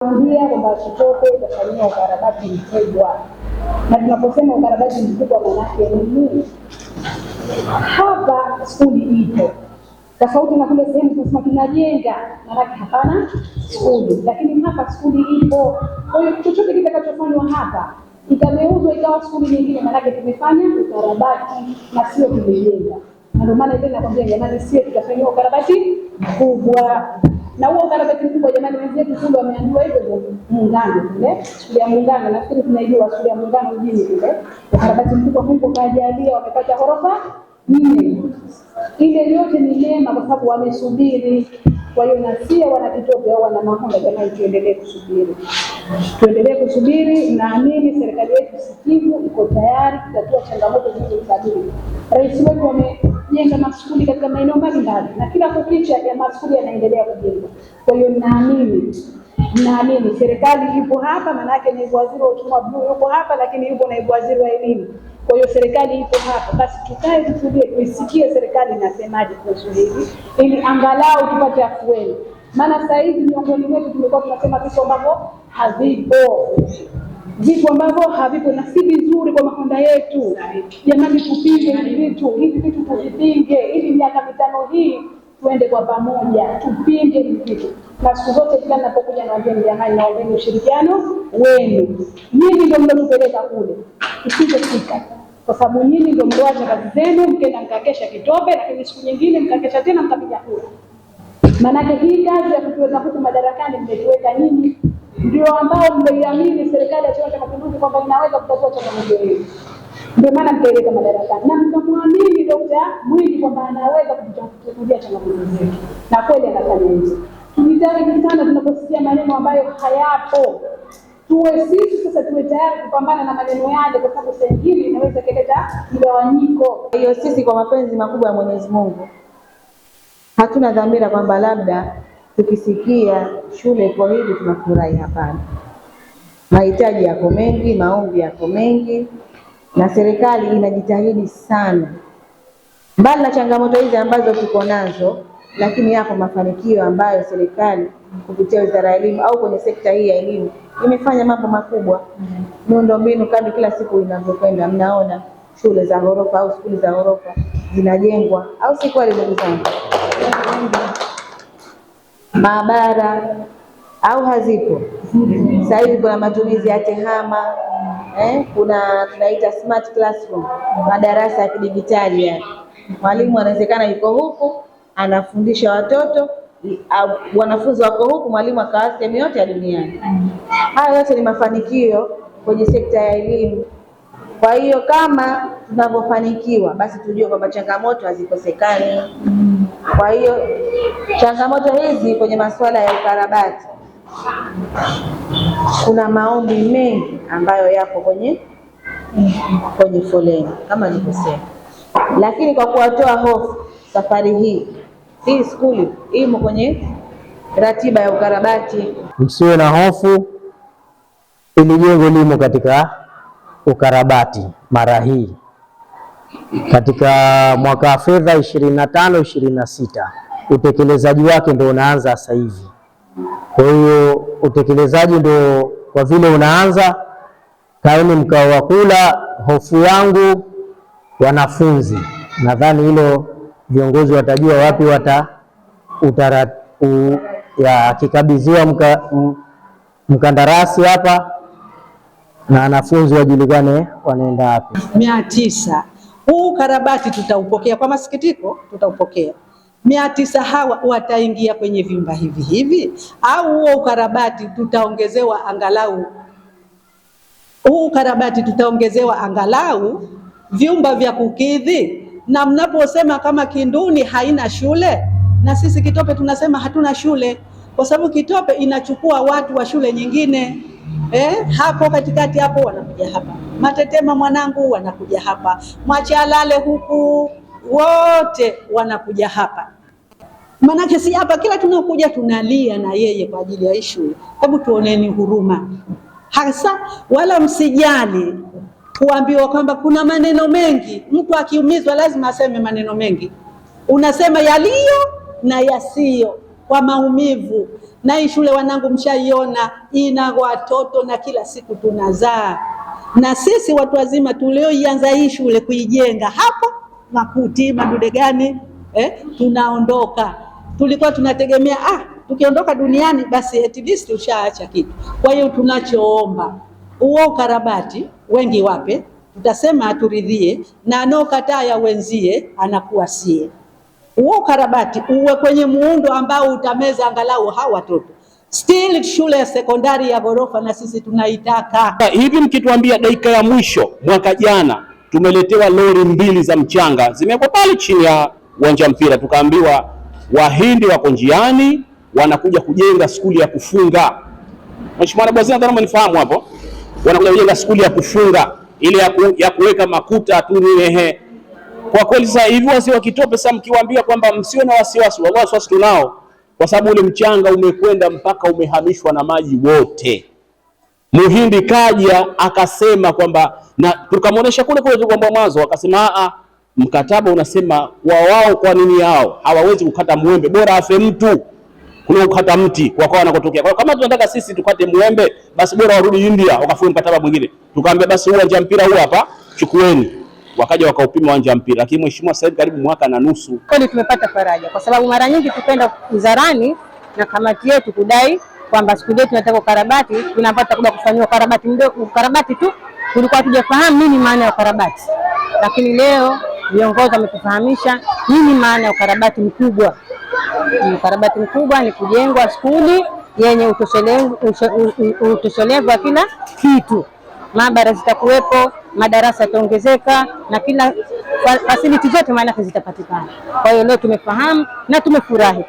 Ndio kwamba Kitope itafanyia ukarabati mkubwa, na tunaposema ukarabati mkubwa maana yake ni nini? Hapa skuli ipo tofauti na kule sehemu tunasema tunajenga, maana hapana skuli, lakini hapa skuli ipo. Kwa hiyo chochote kitakachofanywa hapa ikageuzwa ikawa skuli nyingine, maana tumefanya ukarabati na sio tumejenga. Na ndio maana tena nakwambia jamani, sio tutafanyia ukarabati mkubwa. Na huo ukarabati mkubwa jamani, wenzetu kule wameambiwa hivyo Muungano kule, shule ya Muungano, nafikiri tunaijua shule ya Muungano mjini kule. Ukarabati mkubwa Mungu kajalia wamepata ghorofa 4. Ile yote ni neema kwa sababu wamesubiri. Kwa hiyo na sio wana Kitope au wana Mahonda jamani, tuendelee kusubiri. Tuendelee kusubiri, naamini serikali yetu sikivu iko tayari kutatua changamoto zinazokabili. Rais wetu amejenga mashule katika maeneo mbalimbali na kila kukicha ya mashule yanaendelea kujengwa. Kwa hiyo naamini serikali ipo hapa, maana yake naibu waziri wa uchumi bluu yuko hapa, lakini yuko naibu waziri wa elimu. Kwa hiyo serikali ipo hapa, basi tukae tusubiri tuisikie serikali inasemaje kuhusu hili ili angalau tupate afueni. Maana sasa hivi miongoni mwetu tumekuwa tunasema vitu ambavyo havipo na si vizuri kwa Mahonda yetu. Jamani, tupinge hivi vitu tuvipinge, ili miaka 5 hii tuende kwa pamoja tupinge hivi vitu. Na siku zote kila ninapokuja naambia jamani, naombeni ushirikiano wenu. Nyinyi ndio mlotupeleka kule, tusijefika kwa sababu nyinyi ndio mloacha kazi zenu mkenda mkakesha Kitope, lakini siku nyingine mkakesha tena mkapiga kura. Maana hii kazi ya kutuweka huku madarakani mmetuweka nyinyi, ndio ambao mmeiamini serikali ya Chama cha Mapinduzi kwamba inaweza kutatua changamoto hii. Ndio maana mkaeleka madarakani na mkamwamini Dr. Mwinyi kwamba anaweza kutatulia changamoto zetu, na kweli anafanya hivyo. Tujitahidi sana tunaposikia maneno ambayo hayapo, tuwe sisi sasa tuwe tayari kupambana na maneno yale, kwa sababu saa nyingine inaweza kuleta mgawanyiko. Kwa hiyo sisi kwa mapenzi makubwa ya Mwenyezi Mungu hatuna dhamira kwamba labda tukisikia shule iko hivi tunafurahi. Hapana, mahitaji yako mengi, maombi yako mengi, na serikali inajitahidi sana. Mbali na changamoto hizi ambazo tuko nazo, lakini yako mafanikio ambayo serikali kupitia Wizara ya Elimu au kwenye sekta hii ya elimu imefanya mambo makubwa. Miundombinu kadri kila siku inavyokwenda, mnaona shule za ghorofa au skuli za ghorofa zinajengwa, au si kweli ndugu zangu? Maabara au hazipo? Sasa hivi kuna matumizi ya tehama, kuna tunaita smart classroom, madarasa ya kidijitali. Yani mwalimu anawezekana yuko huku anafundisha watoto, wanafunzi wako huku, mwalimu akawa sehemu yote ya duniani. Haya yote ni mafanikio kwenye sekta ya elimu. Kwa hiyo kama tunavyofanikiwa, basi tujue kwamba changamoto hazikosekani. Kwa hiyo changamoto hizi kwenye masuala ya ukarabati, kuna maombi mengi ambayo yako kwenye foleni kama nilivyosema, lakini kwa kuwatoa hofu, safari hii skuli imo kwenye ratiba ya ukarabati. Msiwe na hofu, ili jengo limo katika ukarabati mara hii katika mwaka wa fedha 25-26. Utekelezaji wake ndio unaanza sasa hivi. Kwa hiyo utekelezaji ndio kwa vile unaanza, kaeni mkao wa kula. Hofu yangu wanafunzi, nadhani hilo viongozi watajua wapi akikabidhiwa mkandarasi hapa na wanafunzi wajulikane wanaenda wapi. 900 huu karabati tutaupokea kwa masikitiko, tutaupokea. 900 hawa wataingia kwenye vyumba hivi au huo ukarabati tutaongezewa angalau vyumba vya kukidhi. Na mnaposema kama Kinduni haina shule, na sisi Kitope tunasema hatuna shule, kwa sababu Kitope inachukua watu wa shule nyingine. Hapo katikati hapo wanakuja hapa, Matetema mwanangu wanakuja hapa, Mwachalale huku wote wanakuja hapa. Manake si hapa kila tunakuja tunalia na yeye kwa ajili ya shule. Hebu tuoneni huruma hasa, wala msijali kuambiwa kwamba kuna maneno mengi. Mtu akiumizwa lazima aseme maneno mengi, unasema yaliyo na yasiyo kwa maumivu. Na hii shule wanangu, mshaiona ina watoto na kila siku tunazaa. Na sisi watu wazima tulioianza hii shule kuijenga hapo Makuti, Madude gani, tunaondoka. Tulikuwa tunategemea tukiondoka duniani basi at least ushaacha kitu. Kwa hiyo tunachoomba huo ukarabati wengi wape, tutasema aturidhie, na anokataa ya wenzie anakuwa sie. Huo ukarabati uwe kwenye muundo ambao utameza angalau hawa watoto. Still shule ya sekondari ya ghorofa na sisi tunaitaka. Hivi mkituambia dakika ya mwisho, mwaka jana tumeletewa lori 2 za mchanga zimewekwa pale chini ya uwanja mpira, tukaambiwa Wahindi wako njiani wanakuja kujenga skuli ya kufunga. Mheshimiwa Naibu Waziri, nadhani mnifahamu hapo. Wanakuja kujenga skuli ya kufunga ile ya kuweka makuta tu ehe. Kwa kweli sasa hivi wasi wa Kitope sasa mkiwaambia kwamba msio na wasiwasi, wallahi wasiwasi tunao, kwa sababu ule mchanga umekwenda mpaka umehamishwa na maji wote. Muhindi kaja akasema kwamba, na tukamwonyesha kule kwamba mwanzo akasema mkataba unasema wao kwa nini hao hawawezi kukata mwembe, bora afe mtu kuna kukata mti kwa wanakotokea. Kwa kama tunataka sisi tukate mwembe, basi bora warudi India wakafue mkataba mwingine. Tukaambia basi uwanja mpira huu hapa chukueni, wakaja wakaupima uwanja mpira. Lakini mheshimiwa, sasa karibu mwaka na nusu kweli tumepata faraja, kwa sababu mara nyingi tupenda wizarani na kamati yetu kudai kwamba siku yetu tunataka ukarabati, tunapata kuja kufanywa ukarabati mdogo, ukarabati tu, tulikuwa tujafahamu nini maana ya ukarabati. Lakini leo viongozi wametufahamisha nini maana ya ukarabati mkubwa. Ukarabati mkubwa ni kujengwa skuli yenye utoshelevu wa kila kitu. Maabara zitakuwepo, madarasa yataongezeka na kila facility zote maana zitapatikana. Kwa hiyo leo tumefahamu na tumefurahi.